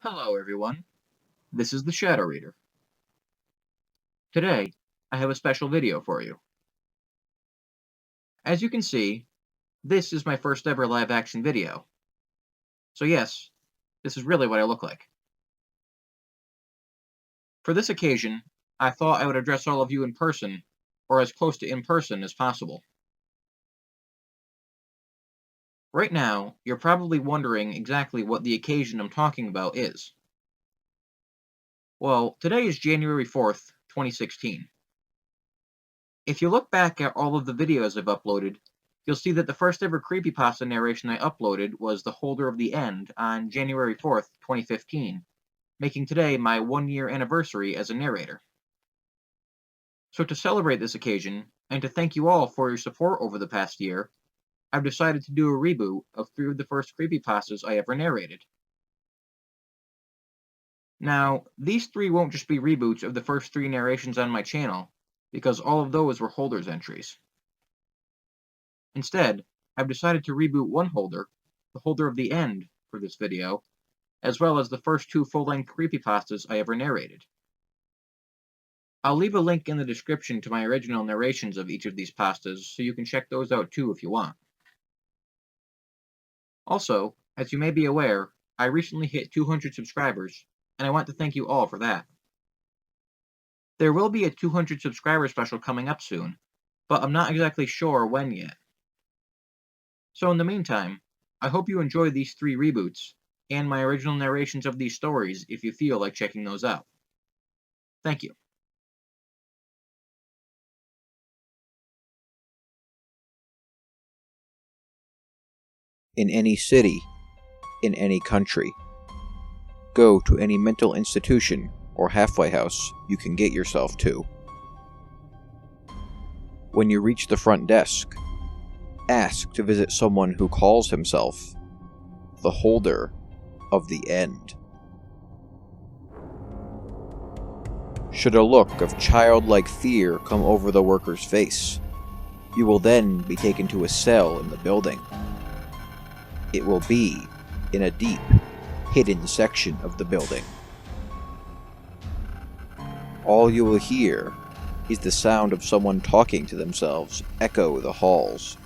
Hello everyone, this is the Shadow Reader. Today, I have a special video for you. As you can see, this is my first ever live action video. So yes, this is really what I look like. For this occasion, I thought I would address all of you in person, or as close to in person as possible. Right now, you're probably wondering exactly what the occasion I'm talking about is. Well, today is January 4th, 2016. If you look back at all of the videos I've uploaded, you'll see that the first ever Creepypasta narration I uploaded was The Holder of the End on January 4th, 2015, making today my 1-year anniversary as a narrator. So to celebrate this occasion, and to thank you all for your support over the past year, I've decided to do a reboot of 3 of the first Creepypastas I ever narrated. Now, these 3 won't just be reboots of the first 3 narrations on my channel, because all of those were holders entries. Instead, I've decided to reboot one holder, the Holder of the End, for this video, as well as the first 2 full-length creepypastas I ever narrated. I'll leave a link in the description to my original narrations of each of these pastas, so you can check those out too if you want. Also, as you may be aware, I recently hit 200 subscribers, and I want to thank you all for that. There will be a 200 subscriber special coming up soon, but I'm not exactly sure when yet. So in the meantime, I hope you enjoy these 3 reboots, and my original narrations of these stories if you feel like checking those out. Thank you. In any city, in any country. Go to any mental institution or halfway house you can get yourself to. When you reach the front desk, ask to visit someone who calls himself the Holder of the End. Should a look of childlike fear come over the worker's face, you will then be taken to a cell in the building. It will be in a deep, hidden section of the building. All you will hear is the sound of someone talking to themselves echo the halls.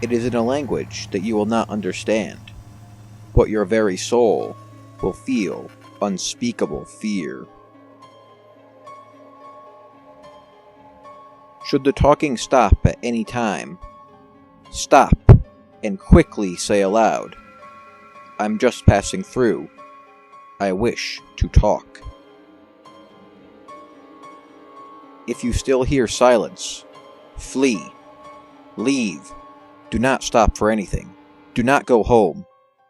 It is in a language that you will not understand, but your very soul will feel unspeakable fear. Should the talking stop at any time, stop and quickly say aloud, "I'm just passing through. I wish to talk." If you still hear silence, flee, leave, do not stop for anything, do not go home,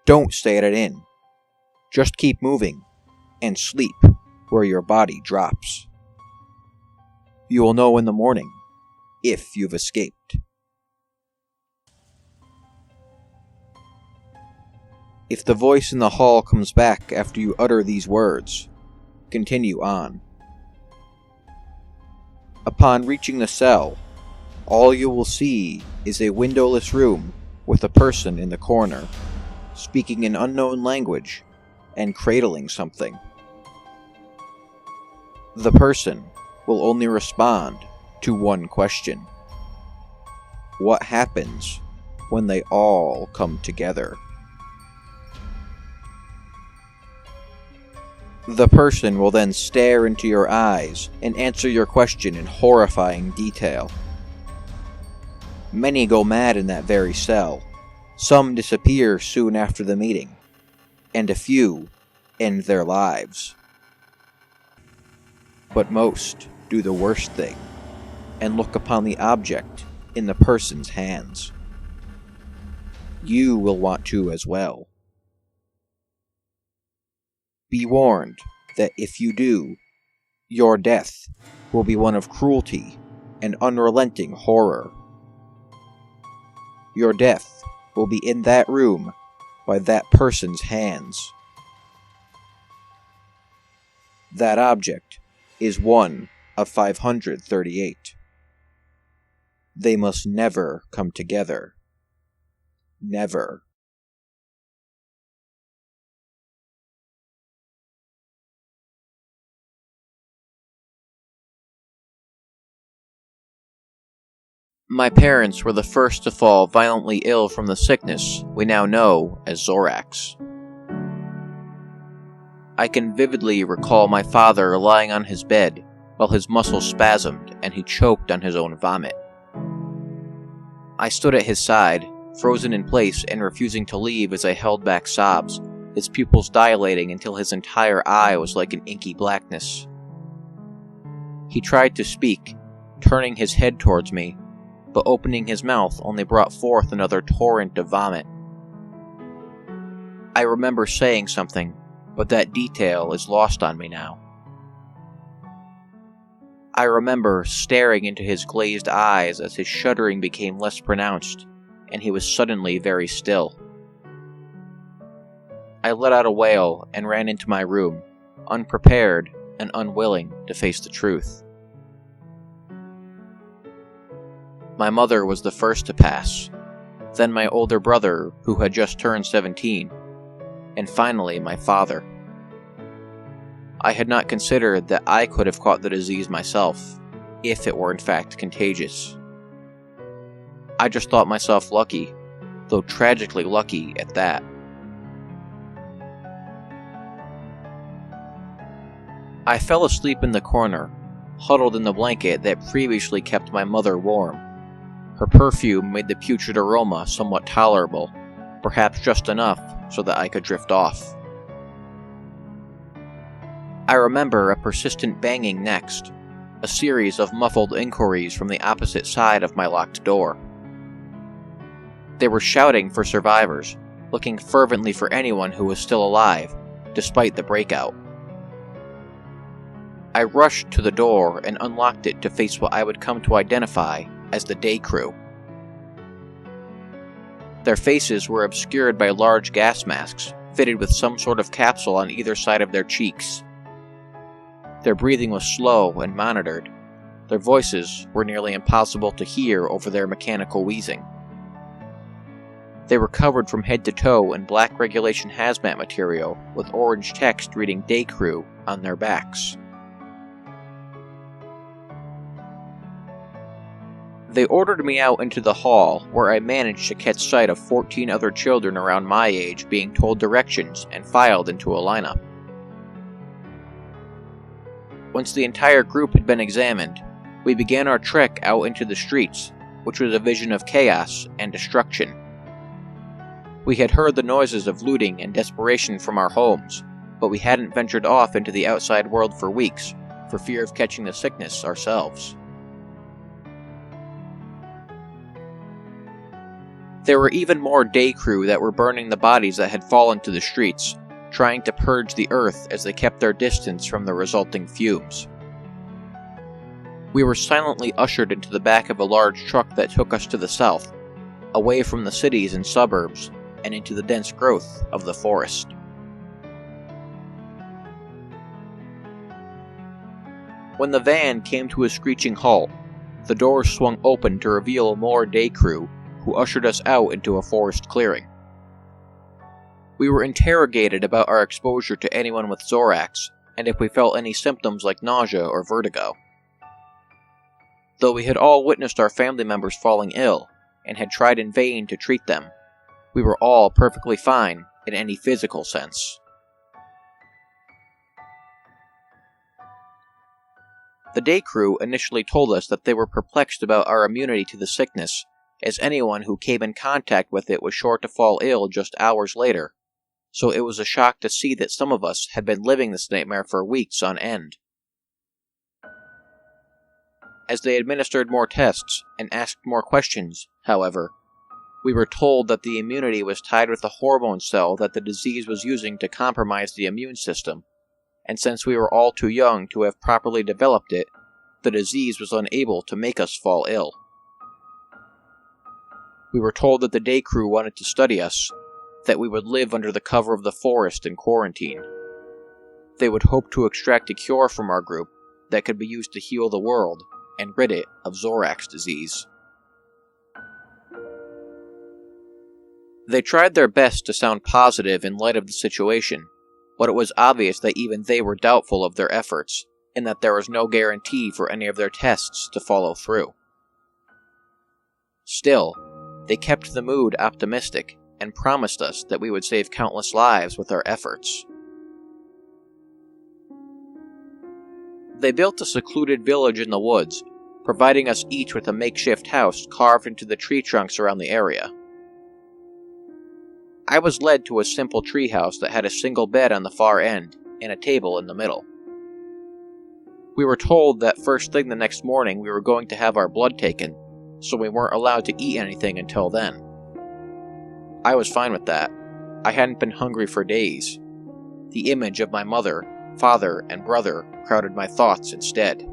don't stay at an inn. Just keep moving, and sleep where your body drops. You will know in the morning if you've escaped. If the voice in the hall comes back after you utter these words, continue on. Upon reaching the cell, all you will see is a windowless room with a person in the corner, speaking an unknown language and cradling something. The person will only respond to one question. What happens when they all come together? The person will then stare into your eyes and answer your question in horrifying detail. Many go mad in that very cell. Some disappear soon after the meeting, and a few end their lives. But most do the worst thing and look upon the object in the person's hands. You will want to as well. Be warned that if you do, your death will be one of cruelty and unrelenting horror. Your death will be in that room by that person's hands. That object is one of 538. They must never come together. Never. My parents were the first to fall violently ill from the sickness we now know as XoRax. I can vividly recall my father lying on his bed while his muscles spasmed and he choked on his own vomit. I stood at his side, frozen in place and refusing to leave as I held back sobs, his pupils dilating until his entire eye was like an inky blackness. He tried to speak, turning his head towards me, but opening his mouth only brought forth another torrent of vomit. I remember saying something, but that detail is lost on me now. I remember staring into his glazed eyes as his shuddering became less pronounced, and he was suddenly very still. I let out a wail and ran into my room, unprepared and unwilling to face the truth. My mother was the first to pass, then my older brother, who had just turned 17, and finally my father. I had not considered that I could have caught the disease myself, if it were in fact contagious. I just thought myself lucky, though tragically lucky at that. I fell asleep in the corner, huddled in the blanket that previously kept my mother warm. Her perfume made the putrid aroma somewhat tolerable, perhaps just enough so that I could drift off. I remember a persistent banging next, a series of muffled inquiries from the opposite side of my locked door. They were shouting for survivors, looking fervently for anyone who was still alive, despite the breakout. I rushed to the door and unlocked it to face what I would come to identify as the day crew. Their faces were obscured by large gas masks, fitted with some sort of capsule on either side of their cheeks. Their breathing was slow and monitored. Their voices were nearly impossible to hear over their mechanical wheezing. They were covered from head to toe in black regulation hazmat material with orange text reading Day Crew on their backs. They ordered me out into the hall, where I managed to catch sight of 14 other children around my age being told directions and filed into a lineup. Once the entire group had been examined, we began our trek out into the streets, which was a vision of chaos and destruction. We had heard the noises of looting and desperation from our homes, but we hadn't ventured off into the outside world for weeks, for fear of catching the sickness ourselves. There were even more day crew that were burning the bodies that had fallen to the streets, trying to purge the earth as they kept their distance from the resulting fumes. We were silently ushered into the back of a large truck that took us to the south, away from the cities and suburbs, and into the dense growth of the forest. When the van came to a screeching halt, the doors swung open to reveal more day crew, who ushered us out into a forest clearing. We were interrogated about our exposure to anyone with XoRax, and if we felt any symptoms like nausea or vertigo. Though we had all witnessed our family members falling ill, and had tried in vain to treat them, we were all perfectly fine in any physical sense. The day crew initially told us that they were perplexed about our immunity to the sickness, as anyone who came in contact with it was sure to fall ill just hours later, so it was a shock to see that some of us had been living this nightmare for weeks on end. As they administered more tests and asked more questions, however, we were told that the immunity was tied with a hormone cell that the disease was using to compromise the immune system, and since we were all too young to have properly developed it, the disease was unable to make us fall ill. We were told that the day crew wanted to study us, that we would live under the cover of the forest in quarantine. They would hope to extract a cure from our group that could be used to heal the world and rid it of XoRax disease. They tried their best to sound positive in light of the situation, but it was obvious that even they were doubtful of their efforts, and that there was no guarantee for any of their tests to follow through. Still, they kept the mood optimistic and promised us that we would save countless lives with our efforts. They built a secluded village in the woods, providing us each with a makeshift house carved into the tree trunks around the area. I was led to a simple treehouse that had a single bed on the far end and a table in the middle. We were told that first thing the next morning we were going to have our blood taken, so we weren't allowed to eat anything until then. I was fine with that. I hadn't been hungry for days. The image of my mother, father, and brother crowded my thoughts instead.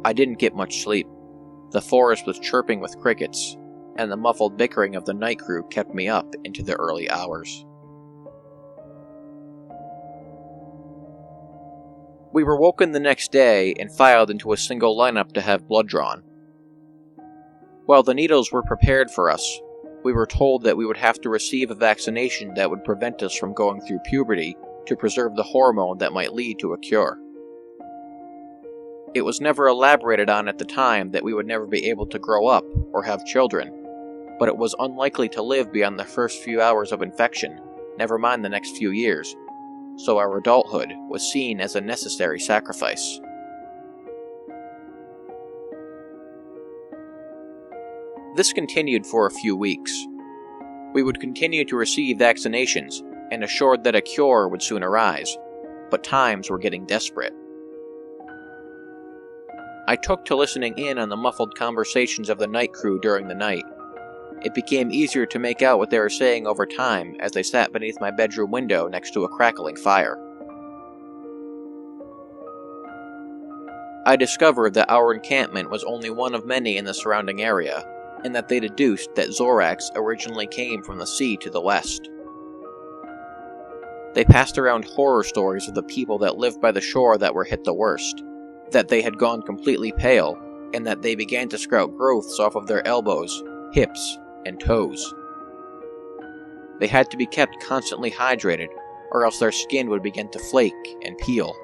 I didn't get much sleep. The forest was chirping with crickets, and the muffled bickering of the night crew kept me up into the early hours. We were woken the next day and filed into a single lineup to have blood drawn. While the needles were prepared for us, we were told that we would have to receive a vaccination that would prevent us from going through puberty to preserve the hormone that might lead to a cure. It was never elaborated on at the time that we would never be able to grow up or have children, but it was unlikely to live beyond the first few hours of infection, never mind the next few years, so our adulthood was seen as a necessary sacrifice. This continued for a few weeks. We would continue to receive vaccinations and assured that a cure would soon arise, but times were getting desperate. I took to listening in on the muffled conversations of the night crew during the night. It became easier to make out what they were saying over time as they sat beneath my bedroom window next to a crackling fire. I discovered that our encampment was only one of many in the surrounding area, and that they deduced that XoRax originally came from the sea to the west. They passed around horror stories of the people that lived by the shore that were hit the worst, that they had gone completely pale, and that they began to sprout growths off of their elbows, hips, and toes. They had to be kept constantly hydrated, or else their skin would begin to flake and peel.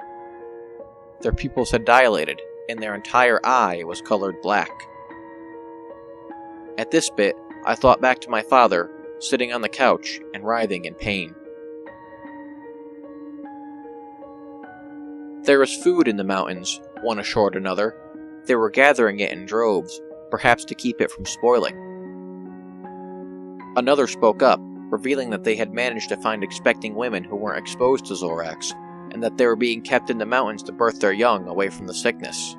Their pupils had dilated, and their entire eye was colored black. At this bit, I thought back to my father, sitting on the couch and writhing in pain. There was food in the mountains, one assured another. They were gathering it in droves, perhaps to keep it from spoiling. Another spoke up, revealing that they had managed to find expecting women who weren't exposed to XoRax, and that they were being kept in the mountains to birth their young away from the sickness.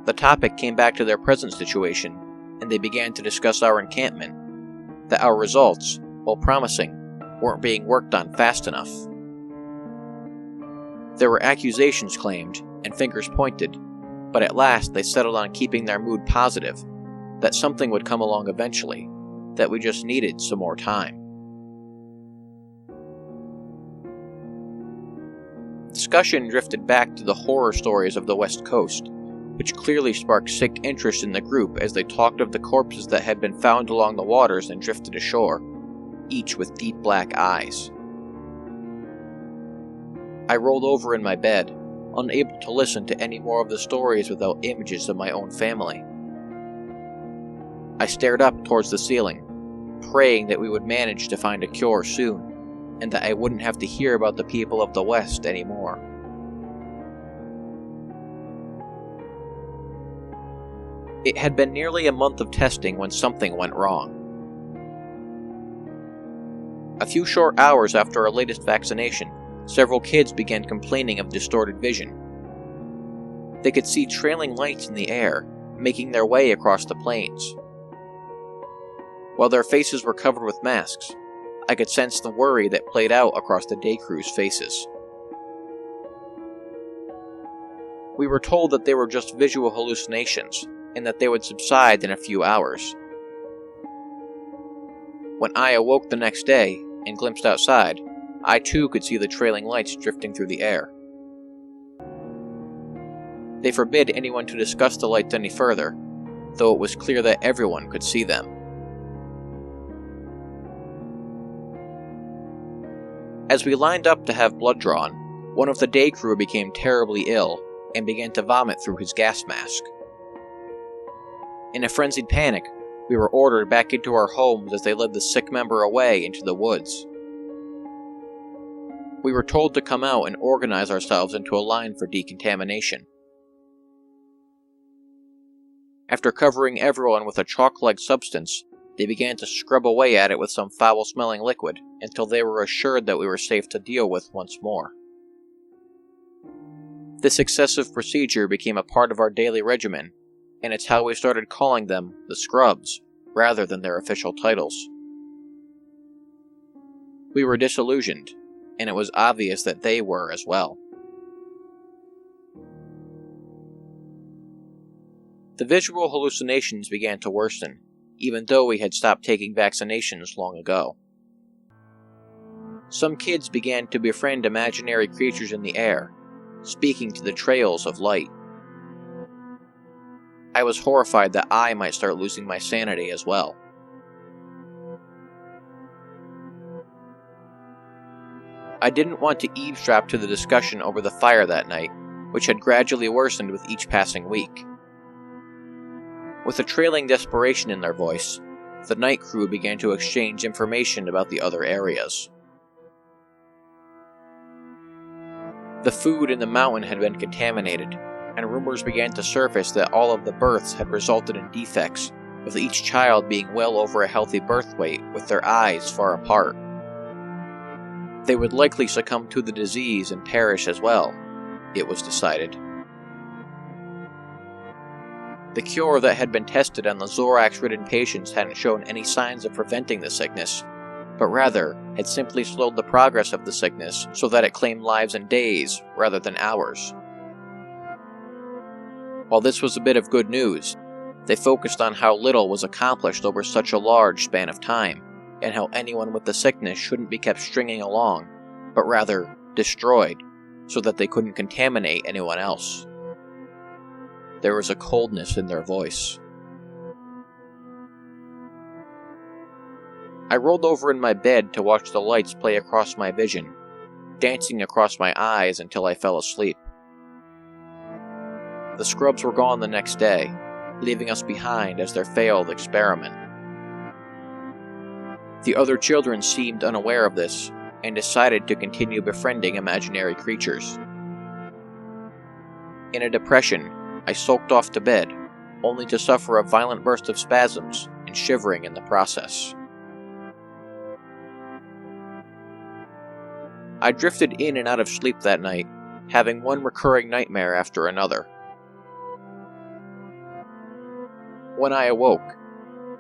The topic came back to their present situation, and they began to discuss our encampment, that our results, while promising, weren't being worked on fast enough. There were accusations claimed, and fingers pointed, but at last they settled on keeping their mood positive, that something would come along eventually, that we just needed some more time. Discussion drifted back to the horror stories of the West Coast, which clearly sparked sick interest in the group as they talked of the corpses that had been found along the waters and drifted ashore, each with deep black eyes. I rolled over in my bed, unable to listen to any more of the stories without images of my own family. I stared up towards the ceiling, praying that we would manage to find a cure soon, and that I wouldn't have to hear about the people of the West anymore. It had been nearly a month of testing when something went wrong. A few short hours after our latest vaccination, several kids began complaining of distorted vision. They could see trailing lights in the air, making their way across the plains. While their faces were covered with masks, I could sense the worry that played out across the day crew's faces. We were told that they were just visual hallucinations, and that they would subside in a few hours. When I awoke the next day and glimpsed outside, I too could see the trailing lights drifting through the air. They forbid anyone to discuss the lights any further, though it was clear that everyone could see them. As we lined up to have blood drawn, one of the day crew became terribly ill and began to vomit through his gas mask. In a frenzied panic, we were ordered back into our homes as they led the sick member away into the woods. We were told to come out and organize ourselves into a line for decontamination. After covering everyone with a chalk-like substance, they began to scrub away at it with some foul-smelling liquid until they were assured that we were safe to deal with once more. This excessive procedure became a part of our daily regimen, and it's how we started calling them the Scrubs, rather than their official titles. We were disillusioned, and it was obvious that they were as well. The visual hallucinations began to worsen, even though we had stopped taking vaccinations long ago. Some kids began to befriend imaginary creatures in the air, speaking to the trails of light. I was horrified that I might start losing my sanity as well. I didn't want to eavesdrop to the discussion over the fire that night, which had gradually worsened with each passing week. With a trailing desperation in their voice, the night crew began to exchange information about the other areas. The food in the mountain had been contaminated, and rumors began to surface that all of the births had resulted in defects, with each child being well over a healthy birth weight with their eyes far apart. They would likely succumb to the disease and perish as well, it was decided. The cure that had been tested on the XoRax-ridden patients hadn't shown any signs of preventing the sickness, but rather had simply slowed the progress of the sickness so that it claimed lives in days rather than hours. While this was a bit of good news, they focused on how little was accomplished over such a large span of time, and how anyone with the sickness shouldn't be kept stringing along, but rather destroyed, so that they couldn't contaminate anyone else. There was a coldness in their voice. I rolled over in my bed to watch the lights play across my vision, dancing across my eyes until I fell asleep. The Scrubs were gone the next day, leaving us behind as their failed experiment. The other children seemed unaware of this, and decided to continue befriending imaginary creatures. In a depression, I sulked off to bed, only to suffer a violent burst of spasms and shivering in the process. I drifted in and out of sleep that night, having one recurring nightmare after another. When I awoke,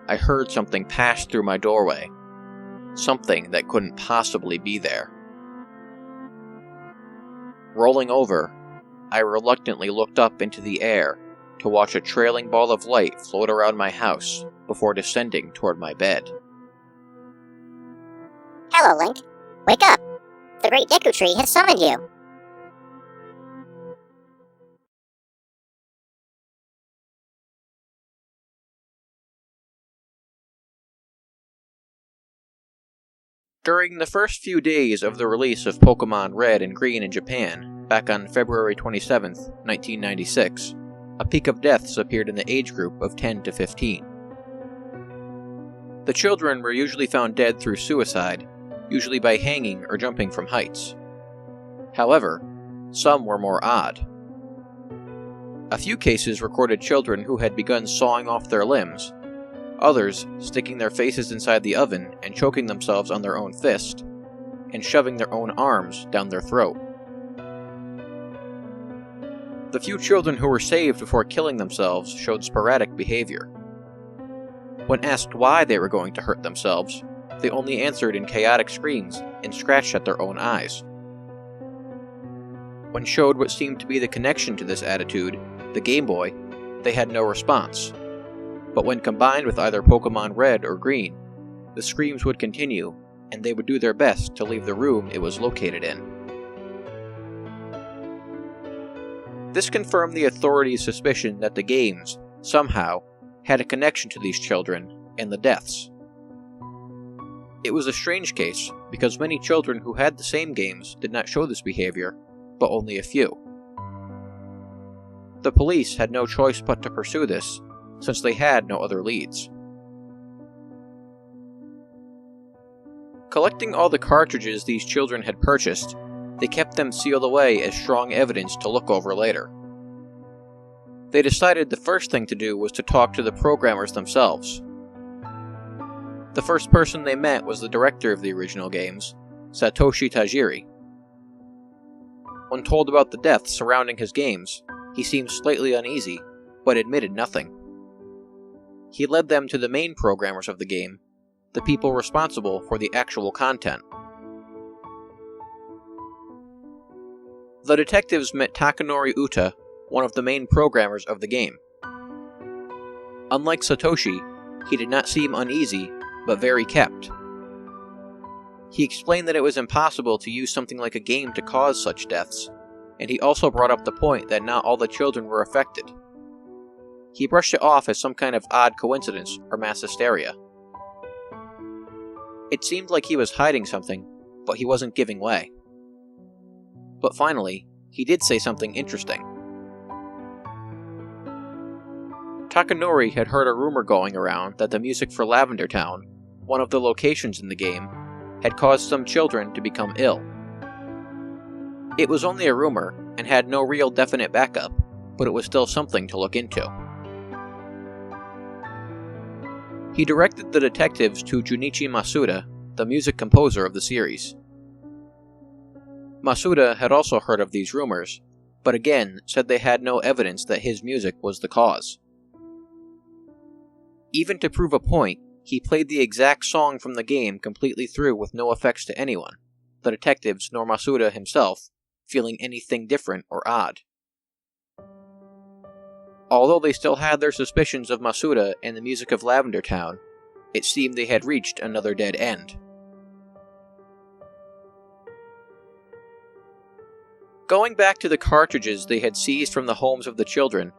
I heard something pass through my doorway, something that couldn't possibly be there. Rolling over, I reluctantly looked up into the air to watch a trailing ball of light float around my house before descending toward my bed. Hello, Link. Wake up! The great Deku Tree has summoned you! During the first few days of the release of Pokemon Red and Green in Japan, back on February 27th, 1996, a peak of deaths appeared in the age group of 10 to 15. The children were usually found dead through suicide, usually by hanging or jumping from heights. However, some were more odd. A few cases recorded children who had begun sawing off their limbs, others sticking their faces inside the oven and choking themselves on their own fist, and shoving their own arms down their throat. The few children who were saved before killing themselves showed sporadic behavior. When asked why they were going to hurt themselves, they only answered in chaotic screams and scratched at their own eyes. When showed what seemed to be the connection to this attitude, the Game Boy, they had no response. But when combined with either Pokemon Red or Green, the screams would continue, and they would do their best to leave the room it was located in. This confirmed the authorities' suspicion that the games, somehow, had a connection to these children and the deaths. It was a strange case, because many children who had the same games did not show this behavior, but only a few. The police had no choice but to pursue this, since they had no other leads. Collecting all the cartridges these children had purchased, they kept them sealed away as strong evidence to look over later. They decided the first thing to do was to talk to the programmers themselves. The first person they met was the director of the original games, Satoshi Tajiri. When told about the deaths surrounding his games, he seemed slightly uneasy, but admitted nothing. He led them to the main programmers of the game, the people responsible for the actual content. The detectives met Takanori Uta, one of the main programmers of the game. Unlike Satoshi, he did not seem uneasy, but very kept. He explained that it was impossible to use something like a game to cause such deaths, and he also brought up the point that not all the children were affected. He brushed it off as some kind of odd coincidence or mass hysteria. It seemed like he was hiding something, but he wasn't giving way. But finally, he did say something interesting. Takanori had heard a rumor going around that the music for Lavender Town, one of the locations in the game, had caused some children to become ill. It was only a rumor and had no real definite backup, but it was still something to look into. He directed the detectives to Junichi Masuda, the music composer of the series. Masuda had also heard of these rumors, but again said they had no evidence that his music was the cause. Even to prove a point, he played the exact song from the game completely through with no effects to anyone, the detectives nor Masuda himself feeling anything different or odd. Although they still had their suspicions of Masuda and the music of Lavender Town, it seemed they had reached another dead end. Going back to the cartridges they had seized from the homes of the children,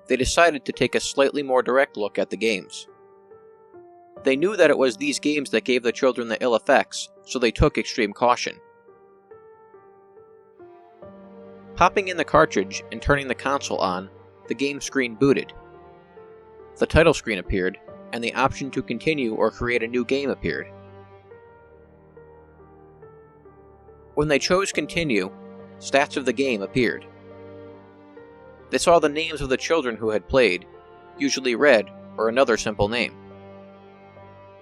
they decided to take a slightly more direct look at the games. They knew that it was these games that gave the children the ill effects, so they took extreme caution. Popping in the cartridge and turning the console on, the game screen booted. The title screen appeared, and the option to continue or create a new game appeared. When they chose continue, stats of the game appeared. They saw the names of the children who had played, usually red or another simple name.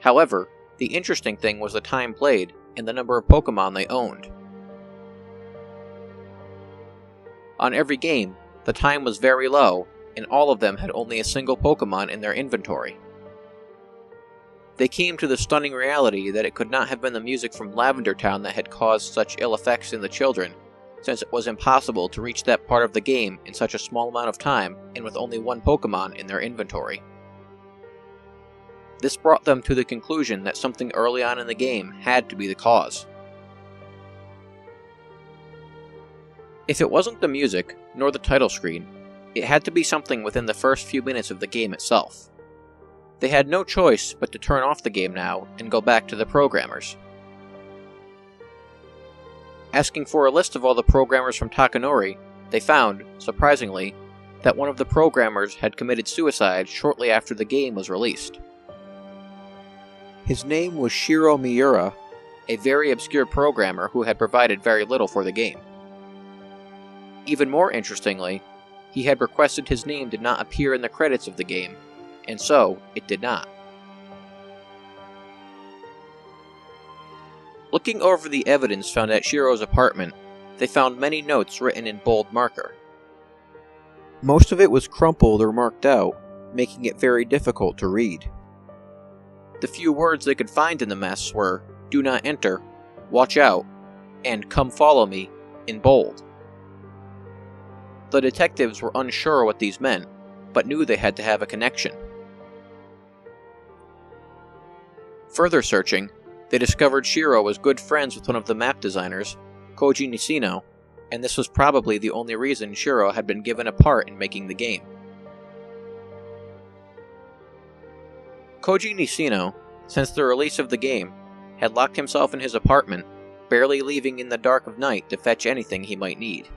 However, the interesting thing was the time played and the number of Pokemon they owned. On every game, the time was very low, and all of them had only a single Pokemon in their inventory. They came to the stunning reality that it could not have been the music from Lavender Town that had caused such ill effects in the children, since it was impossible to reach that part of the game in such a small amount of time and with only one Pokemon in their inventory. This brought them to the conclusion that something early on in the game had to be the cause. If it wasn't the music, nor the title screen, it had to be something within the first few minutes of the game itself. They had no choice but to turn off the game now and go back to the programmers. Asking for a list of all the programmers from Takanori, they found, surprisingly, that one of the programmers had committed suicide shortly after the game was released. His name was Shiro Miura, a very obscure programmer who had provided very little for the game. Even more interestingly, he had requested his name did not appear in the credits of the game, and so it did not. Looking over the evidence found at Shiro's apartment, they found many notes written in bold marker. Most of it was crumpled or marked out, making it very difficult to read. The few words they could find in the mess were, "Do not enter," "Watch out," and "Come follow me," in bold. The detectives were unsure what these meant, but knew they had to have a connection. Further searching, they discovered Shiro was good friends with one of the map designers, Koji Nishino, and this was probably the only reason Shiro had been given a part in making the game. Koji Nishino, since the release of the game, had locked himself in his apartment, barely leaving in the dark of night to fetch anything he might need.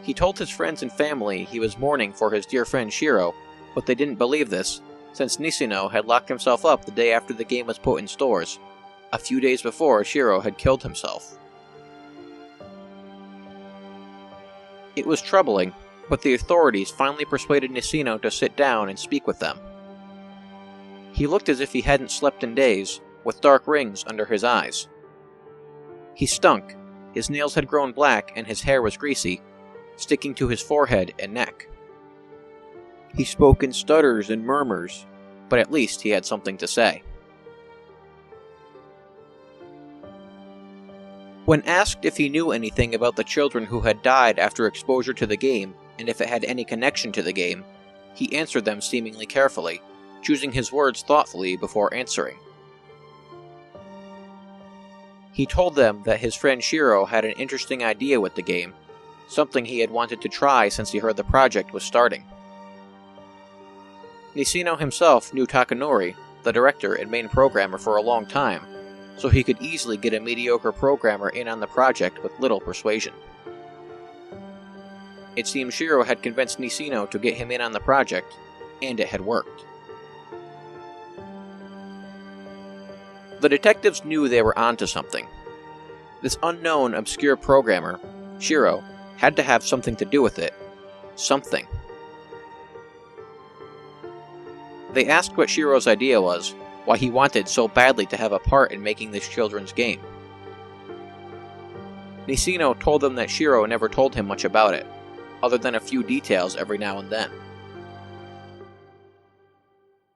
He told his friends and family he was mourning for his dear friend Shiro, But they didn't believe this, since Nisino had locked himself up the day after the game was put in stores, a few days before Shiro had killed himself. It was troubling, but the authorities finally persuaded Nisino to sit down and speak with them. He looked as if he hadn't slept in days, with dark rings under his eyes. He stunk, his nails had grown black and his hair was greasy, sticking to his forehead and neck. He spoke in stutters and murmurs, but at least he had something to say. When asked if he knew anything about the children who had died after exposure to the game, and if it had any connection to the game, he answered them seemingly carefully, choosing his words thoughtfully before answering. He told them that his friend Shiro had an interesting idea with the game, something he had wanted to try since he heard the project was starting. Nisino himself knew Takanori, the director and main programmer, for a long time, so he could easily get a mediocre programmer in on the project with little persuasion. It seemed Shiro had convinced Nisino to get him in on the project, and it had worked. The detectives knew they were onto something. This unknown, obscure programmer, Shiro, had to have something to do with it. Something. They asked what Shiro's idea was, why he wanted so badly to have a part in making this children's game. Nisino told them that Shiro never told him much about it, other than a few details every now and then.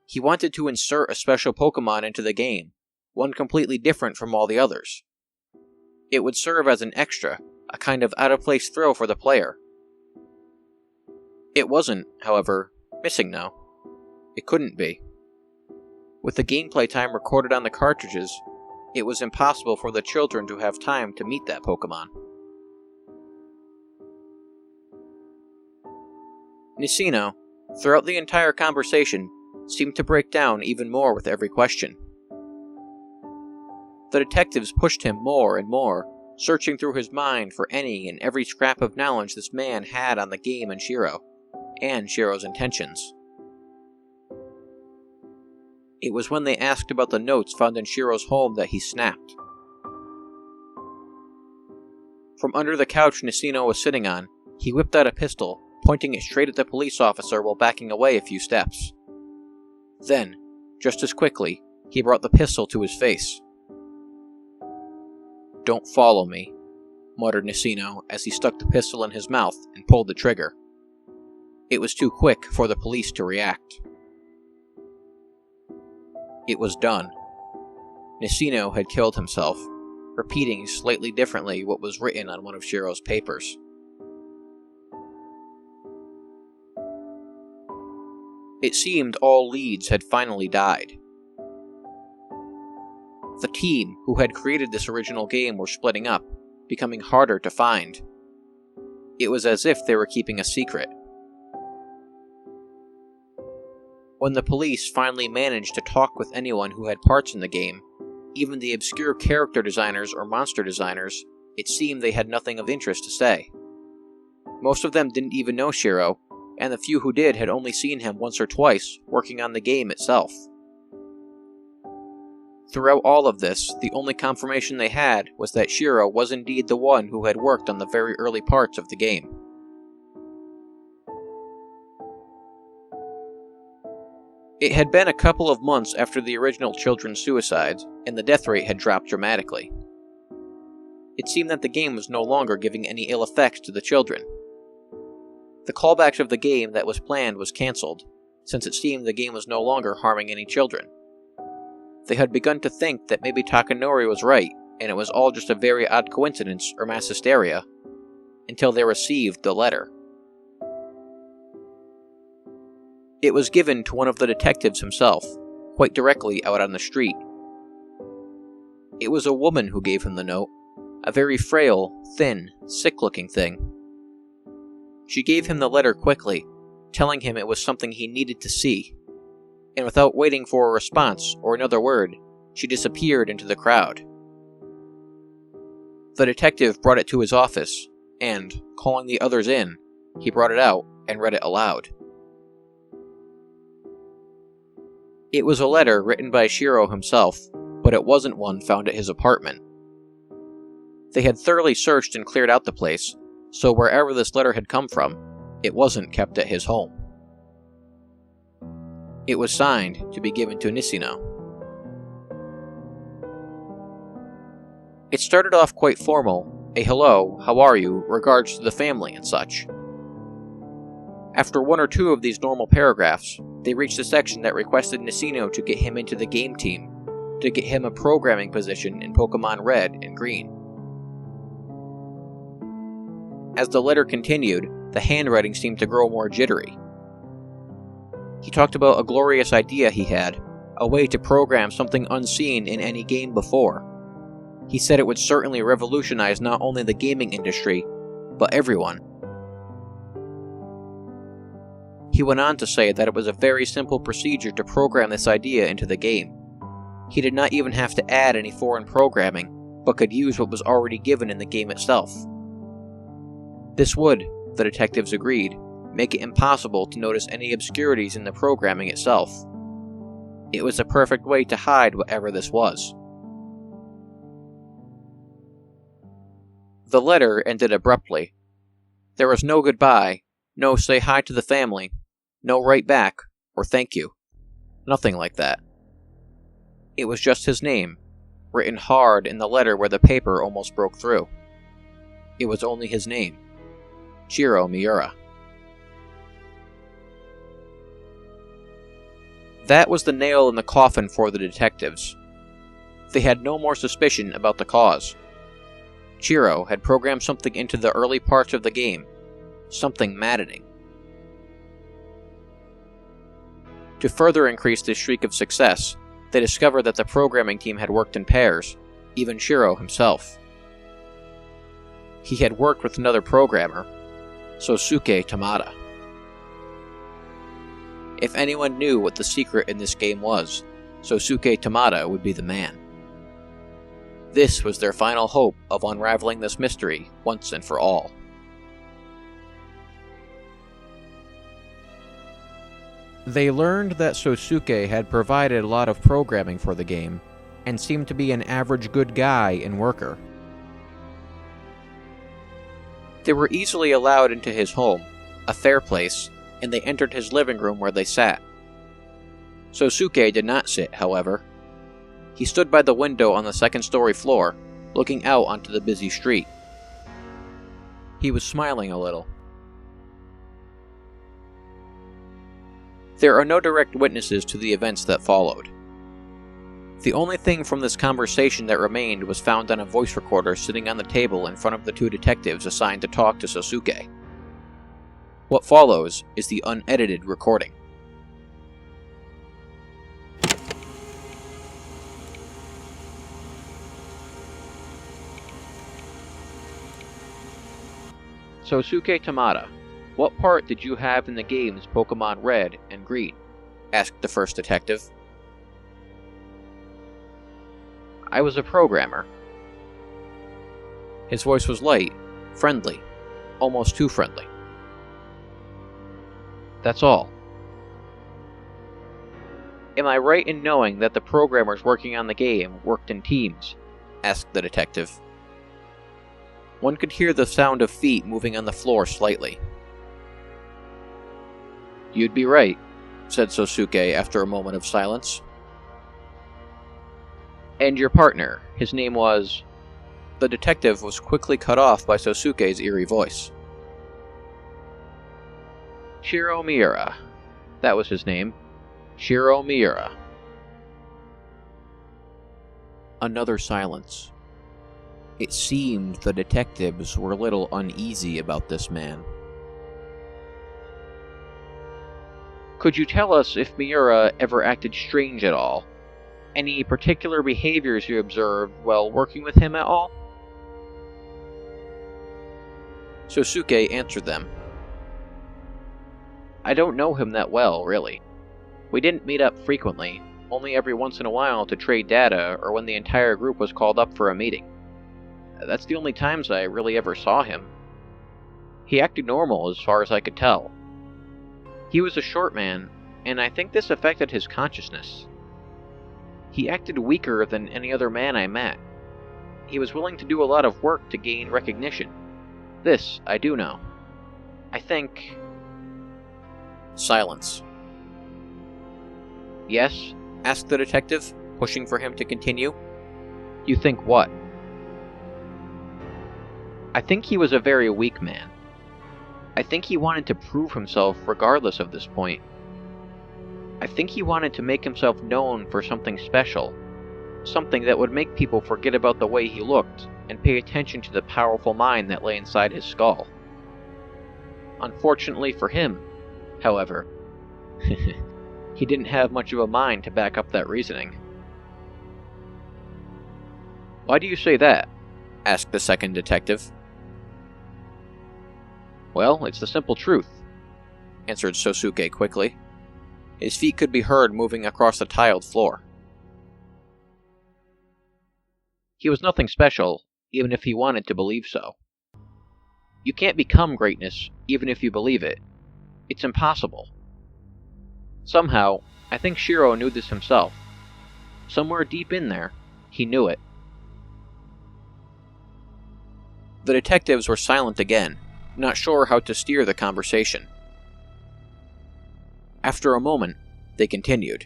He wanted to insert a special Pokemon into the game, one completely different from all the others. It would serve as an extra, a kind of out-of-place thrill for the player. It wasn't, however, missing now. It couldn't be. With the gameplay time recorded on the cartridges, it was impossible for the children to have time to meet that Pokemon. Nisino, throughout the entire conversation, seemed to break down even more with every question. The detectives pushed him more and more, searching through his mind for any and every scrap of knowledge this man had on the game and Shiro, and Shiro's intentions. It was when they asked about the notes found in Shiro's home that he snapped. From under the couch Nisino was sitting on, he whipped out a pistol, pointing it straight at the police officer while backing away a few steps. Then, just as quickly, he brought the pistol to his face. "Don't follow me," muttered Nisino as he stuck the pistol in his mouth and pulled the trigger. It was too quick for the police to react. It was done. Nisino had killed himself, repeating slightly differently what was written on one of Shiro's papers. It seemed all leads had finally died. The team who had created this original game were splitting up, becoming harder to find. It was as if they were keeping a secret. When the police finally managed to talk with anyone who had parts in the game, even the obscure character designers or monster designers, it seemed they had nothing of interest to say. Most of them didn't even know Shiro, and the few who did had only seen him once or twice working on the game itself. Throughout all of this, the only confirmation they had was that Shiro was indeed the one who had worked on the very early parts of the game. It had been a couple of months after the original children's suicides, and the death rate had dropped dramatically. It seemed that the game was no longer giving any ill effects to the children. The callback of the game that was planned was cancelled, since it seemed the game was no longer harming any children. They had begun to think that maybe Takanori was right, and it was all just a very odd coincidence or mass hysteria, until they received the letter. It was given to one of the detectives himself, quite directly out on the street. It was a woman who gave him the note, a very frail, thin, sick-looking thing. She gave him the letter quickly, telling him it was something he needed to see, and without waiting for a response or another word, she disappeared into the crowd. The detective brought it to his office, and, calling the others in, he brought it out and read it aloud. It was a letter written by Shiro himself, but it wasn't one found at his apartment. They had thoroughly searched and cleared out the place, so wherever this letter had come from, it wasn't kept at his home. It was signed to be given to Nishino. It started off quite formal, a hello, how are you, regards to the family and such. After one or two of these normal paragraphs, they reached a section that requested Nishino to get him into the game team, to get him a programming position in Pokemon Red and Green. As the letter continued, the handwriting seemed to grow more jittery. He talked about a glorious idea he had, a way to program something unseen in any game before. He said it would certainly revolutionize not only the gaming industry, but everyone. He went on to say that it was a very simple procedure to program this idea into the game. He did not even have to add any foreign programming, but could use what was already given in the game itself. This would, the detectives agreed, make it impossible to notice any obscurities in the programming itself. It was a perfect way to hide whatever this was. The letter ended abruptly. There was no goodbye, no say hi to the family, no write back, or thank you. Nothing like that. It was just his name, written hard in the letter where the paper almost broke through. It was only his name, Shiro Miura. That was the nail in the coffin for the detectives. They had no more suspicion about the cause. Shiro had programmed something into the early parts of the game, something maddening. To further increase this streak of success, they discovered that the programming team had worked in pairs, even Shiro himself. He had worked with another programmer, Sosuke Tamada. If anyone knew what the secret in this game was, Sosuke Tamada would be the man. This was their final hope of unraveling this mystery once and for all. They learned that Sosuke had provided a lot of programming for the game, and seemed to be an average good guy and worker. They were easily allowed into his home, a fair place, and they entered his living room where they sat. Sosuke did not sit, however. He stood by the window on the second-story floor, looking out onto the busy street. He was smiling a little. There are no direct witnesses to the events that followed. The only thing from this conversation that remained was found on a voice recorder sitting on the table in front of the two detectives assigned to talk to Sosuke. What follows is the unedited recording. Sosuke Tamada, what part did you have in the games Pokemon Red and Green? Asked the first detective. I was a programmer. His voice was light, friendly, almost too friendly. That's all. Am I right in knowing that the programmers working on the game worked in teams? Asked the detective. One could hear the sound of feet moving on the floor slightly. You'd be right, said Sosuke after a moment of silence. And your partner, his name was... The detective was quickly cut off by Sosuke's eerie voice. Shiro Miura. That was his name. Shiro Miura. Another silence. It seemed the detectives were a little uneasy about this man. Could you tell us if Miura ever acted strange at all? Any particular behaviors you observed while working with him at all? Sosuke answered them. I don't know him that well, really. We didn't meet up frequently, only every once in a while to trade data or when the entire group was called up for a meeting. That's the only times I really ever saw him. He acted normal as far as I could tell. He was a short man, and I think this affected his consciousness. He acted weaker than any other man I met. He was willing to do a lot of work to gain recognition. This, I do know. I think... Silence. Yes? Asked the detective, pushing for him to continue. You think what? I think he was a very weak man. I think he wanted to prove himself regardless of this point. I think he wanted to make himself known for something special. Something that would make people forget about the way he looked and pay attention to the powerful mind that lay inside his skull. Unfortunately for him, however, he didn't have much of a mind to back up that reasoning. Why do you say that? Asked the second detective. Well, it's the simple truth, answered Sosuke quickly. His feet could be heard moving across the tiled floor. He was nothing special, even if he wanted to believe so. You can't become greatness, even if you believe it. It's impossible. Somehow, I think Shiro knew this himself. Somewhere deep in there, he knew it. The detectives were silent again, not sure how to steer the conversation. After a moment, they continued.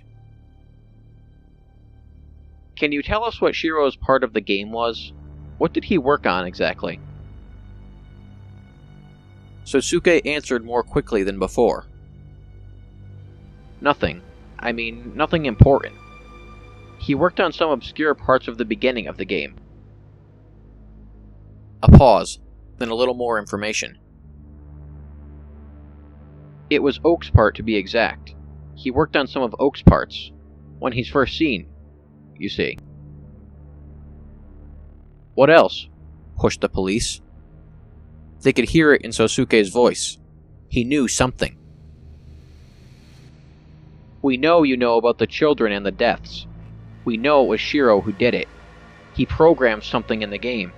Can you tell us what Shiro's part of the game was? What did he work on exactly? Sosuke answered more quickly than before. Nothing. I mean, nothing important. He worked on some obscure parts of the beginning of the game. A pause, then a little more information. It was Oak's part to be exact. He worked on some of Oak's parts, when he's first seen, you see. What else? Pushed the police. They could hear it in Sosuke's voice. He knew something. We know you know about the children and the deaths. We know it was Shiro who did it. He programmed something in the game.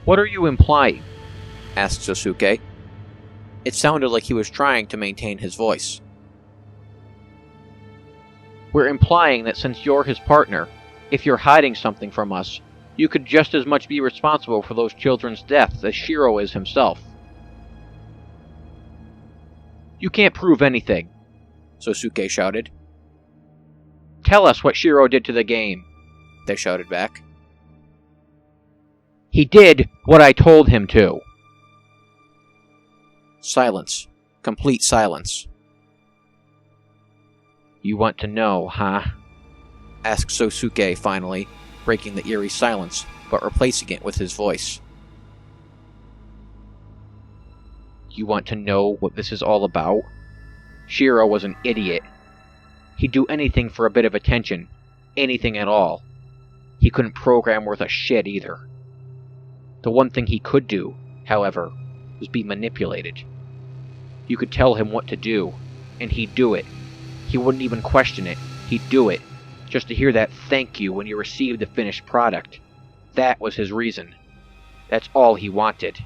What are you implying? Asked Sosuke. It sounded like he was trying to maintain his voice. We're implying that since you're his partner, if you're hiding something from us, you could just as much be responsible for those children's deaths as Shiro is himself. You can't prove anything, Sosuke shouted. Tell us what Shiro did to the game, they shouted back. He did what I told him to. Silence. Complete silence. You want to know, huh? Asked Sosuke finally, breaking the eerie silence, but replacing it with his voice. You want to know what this is all about? Shiro was an idiot. He'd do anything for a bit of attention. Anything at all. He couldn't program worth a shit either. The one thing he could do, however, was be manipulated. You could tell him what to do, and he'd do it. He wouldn't even question it. He'd do it, just to hear that thank you when you received the finished product. That was his reason. That's all he wanted.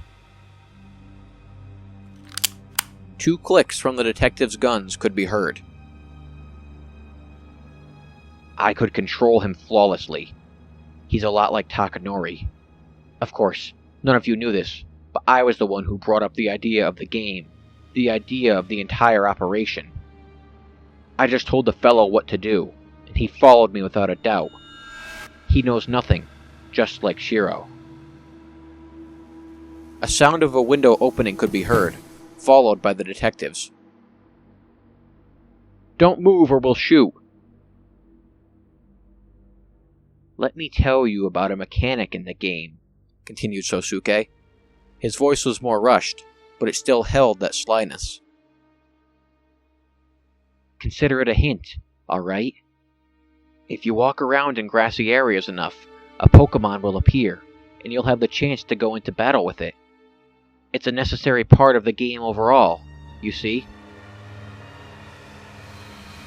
2 clicks from the detectives' guns could be heard. I could control him flawlessly. He's a lot like Takanori. Of course, none of you knew this, but I was the one who brought up the idea of the game, the idea of the entire operation. I just told the fellow what to do, and he followed me without a doubt. He knows nothing, just like Shiro. A sound of a window opening could be heard, followed by the detectives. Don't move or we'll shoot. Let me tell you about a mechanic in the game, continued Sosuke. His voice was more rushed, but it still held that slyness. Consider it a hint, alright? If you walk around in grassy areas enough, a Pokemon will appear, and you'll have the chance to go into battle with it. It's a necessary part of the game overall, you see?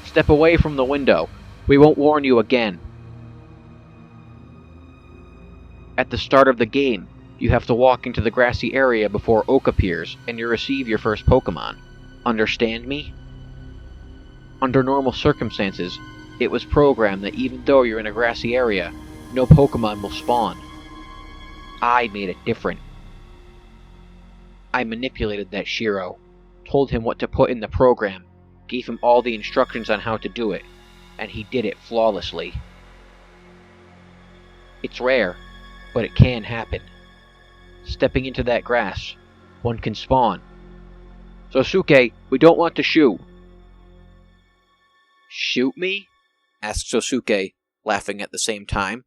Step away from the window. We won't warn you again. At the start of the game, you have to walk into the grassy area before Oak appears, and you receive your first Pokemon. Understand me? Under normal circumstances, it was programmed that even though you're in a grassy area, no Pokemon will spawn. I made it different. I manipulated that Shiro, told him what to put in the program, gave him all the instructions on how to do it, and he did it flawlessly. It's rare, but it can happen. Stepping into that grass, one can spawn. Sosuke, we don't want to shoot. Shoot me? asked Sosuke, laughing at the same time.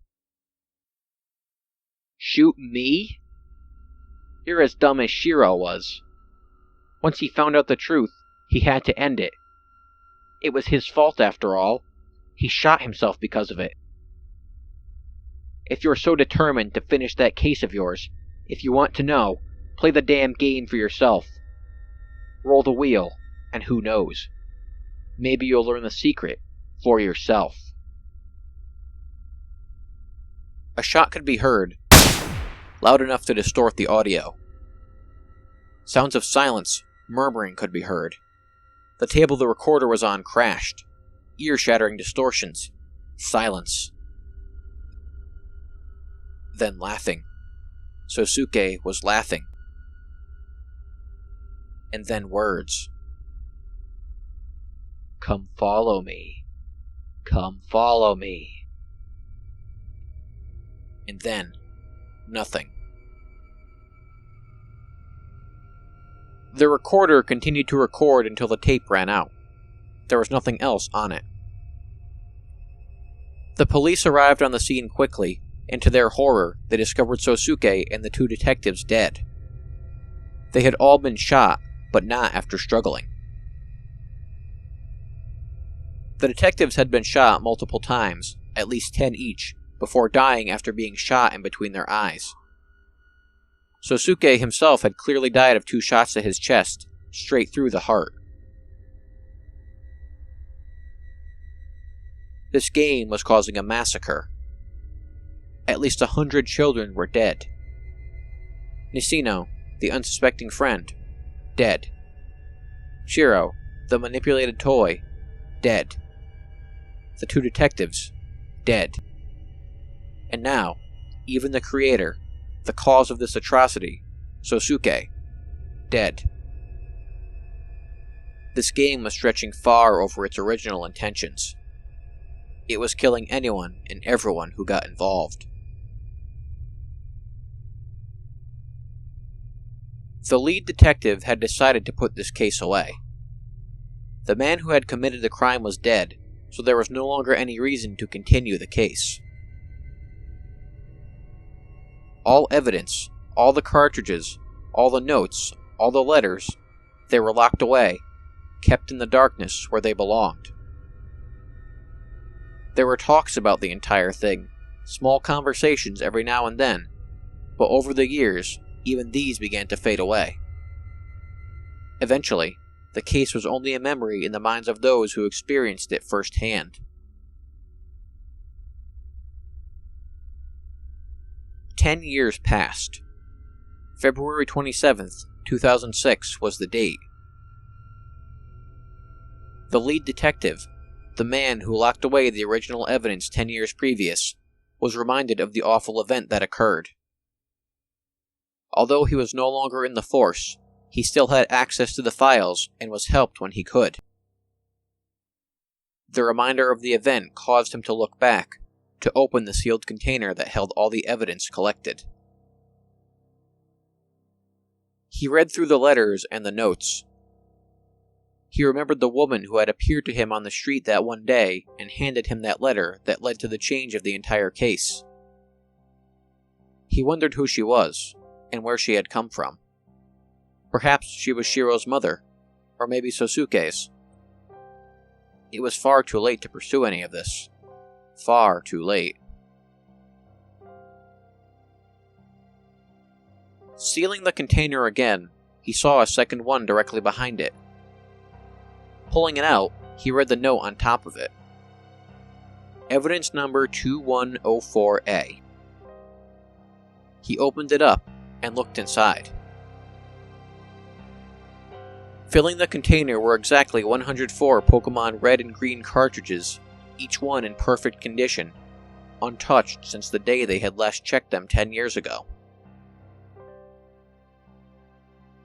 Shoot me? You're as dumb as Shiro was. Once he found out the truth, he had to end it. It was his fault after all. He shot himself because of it. If you're so determined to finish that case of yours, if you want to know, play the damn game for yourself. Roll the wheel, and who knows? Maybe you'll learn the secret for yourself. A shot could be heard, loud enough to distort the audio. Sounds of silence, murmuring could be heard. The table the recorder was on crashed. Ear-shattering distortions. Silence. Then laughing. Sosuke was laughing. And then words. Come follow me. Come follow me. And then, nothing. The recorder continued to record until the tape ran out. There was nothing else on it. The police arrived on the scene quickly, and to their horror, they discovered Sosuke and the two detectives dead. They had all been shot, but not after struggling. The detectives had been shot multiple times, at least 10 each, before dying after being shot in between their eyes. Sosuke himself had clearly died of 2 shots to his chest, straight through the heart. This game was causing a massacre. At least 100 children were dead. Nisino, the unsuspecting friend, dead. Shiro, the manipulated toy, dead. The 2 detectives, dead. And now, even the creator, the cause of this atrocity, Sosuke, dead. This game was stretching far over its original intentions. It was killing anyone and everyone who got involved. The lead detective had decided to put this case away. The man who had committed the crime was dead, so there was no longer any reason to continue the case. All evidence, all the cartridges, all the notes, all the letters, they were locked away, kept in the darkness where they belonged. There were talks about the entire thing, small conversations every now and then, but over the years, even these began to fade away. Eventually, the case was only a memory in the minds of those who experienced it firsthand. 10 years passed. February 27th, 2006 was the date. The lead detective, the man who locked away the original evidence 10 years previous, was reminded of the awful event that occurred. Although he was no longer in the force, he still had access to the files and was helped when he could. The reminder of the event caused him to look back, to open the sealed container that held all the evidence collected. He read through the letters and the notes. He remembered the woman who had appeared to him on the street that one day and handed him that letter that led to the change of the entire case. He wondered who she was, and where she had come from. Perhaps she was Shiro's mother, or maybe Sosuke's. It was far too late to pursue any of this. Far too late. Sealing the container again, he saw a second one directly behind it. Pulling it out, he read the note on top of it. Evidence number 2104A. He opened it up and looked inside. Filling the container were exactly 104 Pokemon Red and Green cartridges, each one in perfect condition, untouched since the day they had last checked them 10 years ago.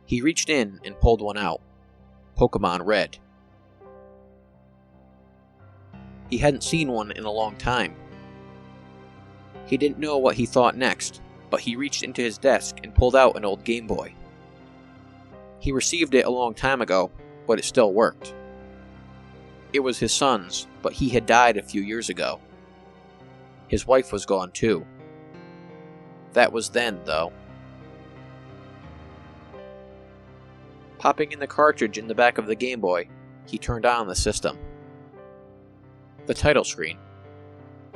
He reached in and pulled one out. Pokemon Red. He hadn't seen one in a long time. He didn't know what he thought next, but he reached into his desk and pulled out an old Game Boy. He received it a long time ago, but it still worked. It was his son's, but he had died a few years ago. His wife was gone too. That was then, though. Popping in the cartridge in the back of the Game Boy, he turned on the system. The title screen.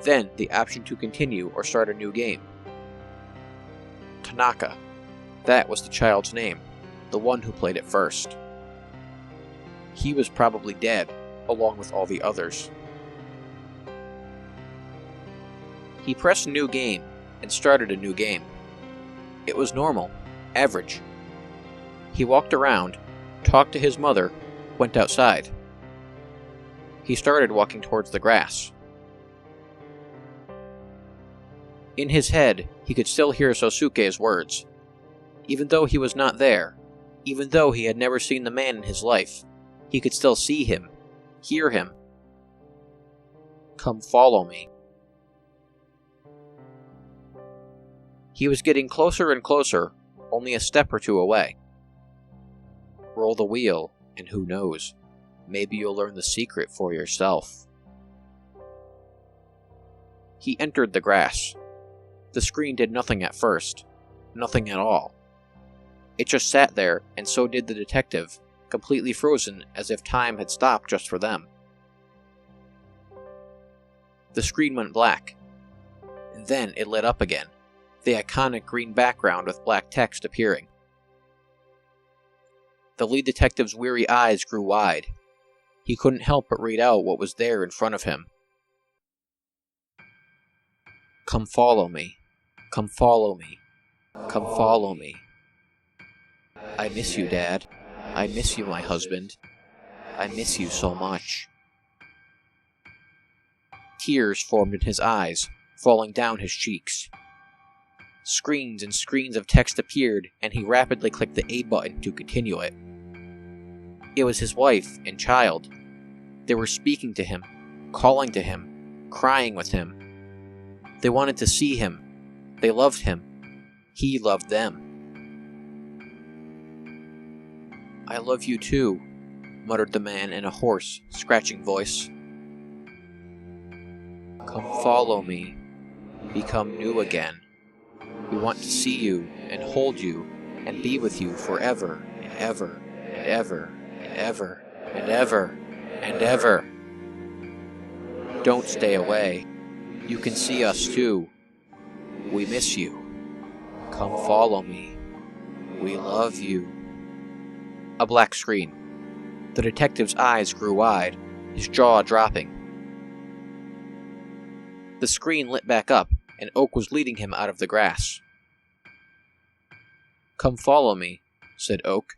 Then the option to continue or start a new game. Tanaka. That was the child's name, the one who played it first. He was probably dead, along with all the others. He pressed New Game and started a new game. It was normal, average. He walked around, talked to his mother, went outside. He started walking towards the grass. In his head, he could still hear Sosuke's words. Even though he was not there, even though he had never seen the man in his life, he could still see him, hear him. Come follow me. He was getting closer and closer, only a step or two away. Roll the wheel, and who knows, maybe you'll learn the secret for yourself. He entered the grass. The screen did nothing at first, nothing at all. It just sat there, and so did the detective, completely frozen as if time had stopped just for them. The screen went black, and then it lit up again, the iconic green background with black text appearing. The lead detective's weary eyes grew wide. He couldn't help but read out what was there in front of him. Come follow me. Come follow me. Come follow me. I miss you, Dad. I miss you, my husband. I miss you so much. Tears formed in his eyes, falling down his cheeks. Screens and screens of text appeared, and he rapidly clicked the A button to continue it. It was his wife and child. They were speaking to him, calling to him, crying with him. They wanted to see him. They loved him. He loved them. I love you too, muttered the man in a hoarse, scratching voice. Come follow me. Become new again. We want to see you and hold you and be with you forever and ever and ever and ever and ever and ever. Don't stay away. You can see us too. We miss you. Come follow me. We love you. A black screen. The detective's eyes grew wide, his jaw dropping. The screen lit back up, and Oak was leading him out of the grass. Come follow me, said Oak.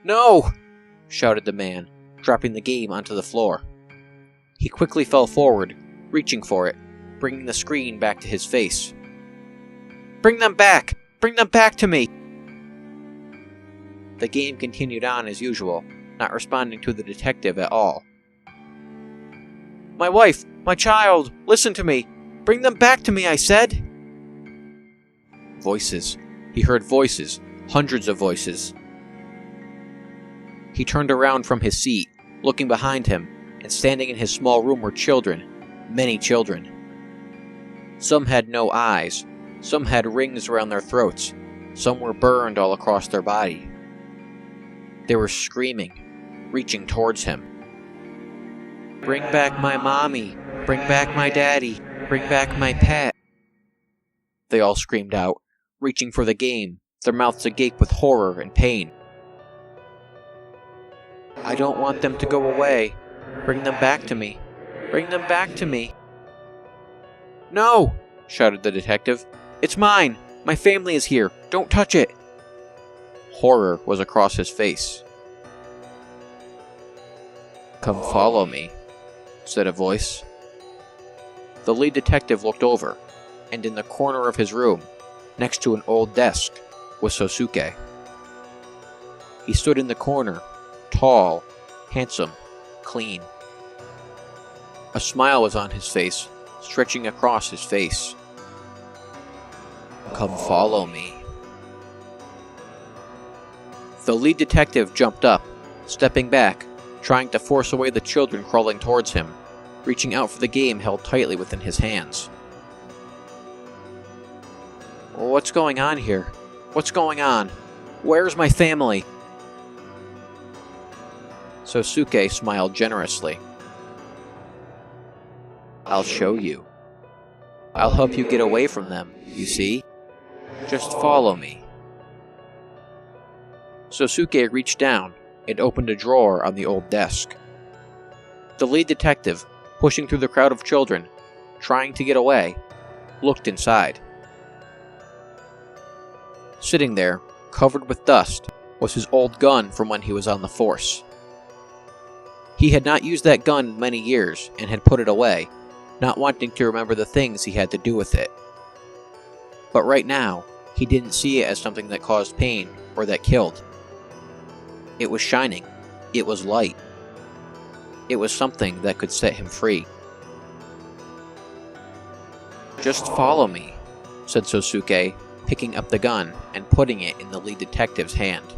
No! Shouted the man, dropping the game onto the floor. He quickly fell forward, reaching for it, bringing the screen back to his face. Bring them back! Bring them back to me! The game continued on as usual, not responding to the detective at all. My wife! My child! Listen to me! Bring them back to me, I said! Voices. He heard voices, hundreds of voices. He turned around from his seat, looking behind him, and standing in his small room were children, many children. Some had no eyes, some had rings around their throats, some were burned all across their body. They were screaming, reaching towards him. Bring back my mommy! Bring back my daddy! Bring back my pet! They all screamed out, reaching for the game, their mouths agape with horror and pain. I don't want them to go away. Bring them back to me. Bring them back to me. No! Shouted the detective. It's mine! My family is here! Don't touch it! Horror was across his face. "Come follow me," said a voice. The lead detective looked over, and in the corner of his room, next to an old desk, was Sosuke. He stood in the corner, tall, handsome, clean. A smile was on his face, stretching across his face. "Come follow me." The lead detective jumped up, stepping back, trying to force away the children crawling towards him, reaching out for the game held tightly within his hands. "What's going on here? What's going on? Where's my family?" Sosuke smiled generously. "I'll show you. I'll help you get away from them, you see? Just follow me." Sosuke reached down and opened a drawer on the old desk. The lead detective, pushing through the crowd of children, trying to get away, looked inside. Sitting there, covered with dust, was his old gun from when he was on the force. He had not used that gun in many years and had put it away, not wanting to remember the things he had to do with it. But right now, he didn't see it as something that caused pain or that killed. It was shining. It was light. It was something that could set him free. "Just follow me," said Sosuke, picking up the gun and putting it in the lead detective's hand.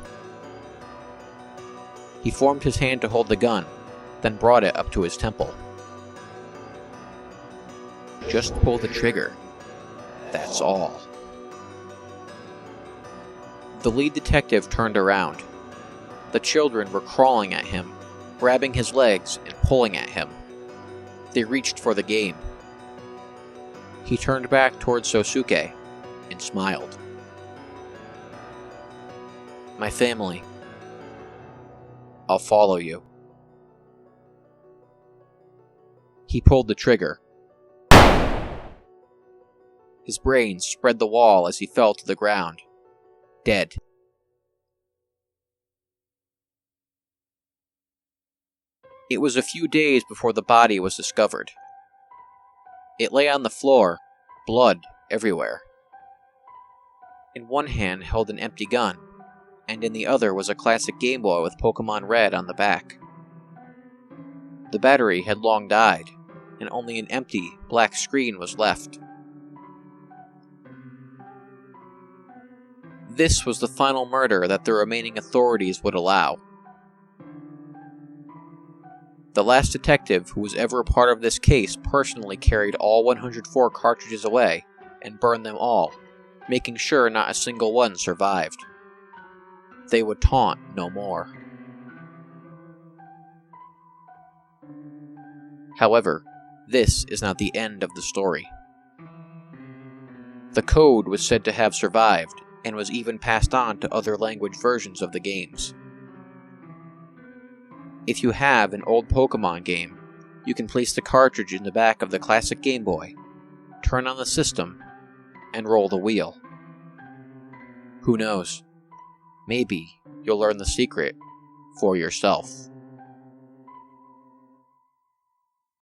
He formed his hand to hold the gun, then brought it up to his temple. "Just pull the trigger. That's all." The lead detective turned around. The children were crawling at him, grabbing his legs and pulling at him. They reached for the game. He turned back towards Sosuke and smiled. "My family. I'll follow you." He pulled the trigger. His brains spread the wall as he fell to the ground, dead. It was a few days before the body was discovered. It lay on the floor, blood everywhere. In one hand held an empty gun, and in the other was a classic Game Boy with Pokemon Red on the back. The battery had long died, and only an empty, black screen was left. This was the final murder that the remaining authorities would allow. The last detective who was ever a part of this case personally carried all 104 cartridges away and burned them all, making sure not a single one survived. They would taunt no more. However, this is not the end of the story. The code was said to have survived and was even passed on to other language versions of the games. If you have an old Pokemon game, you can place the cartridge in the back of the classic Game Boy, turn on the system, and roll the wheel. Who knows? Maybe you'll learn the secret for yourself.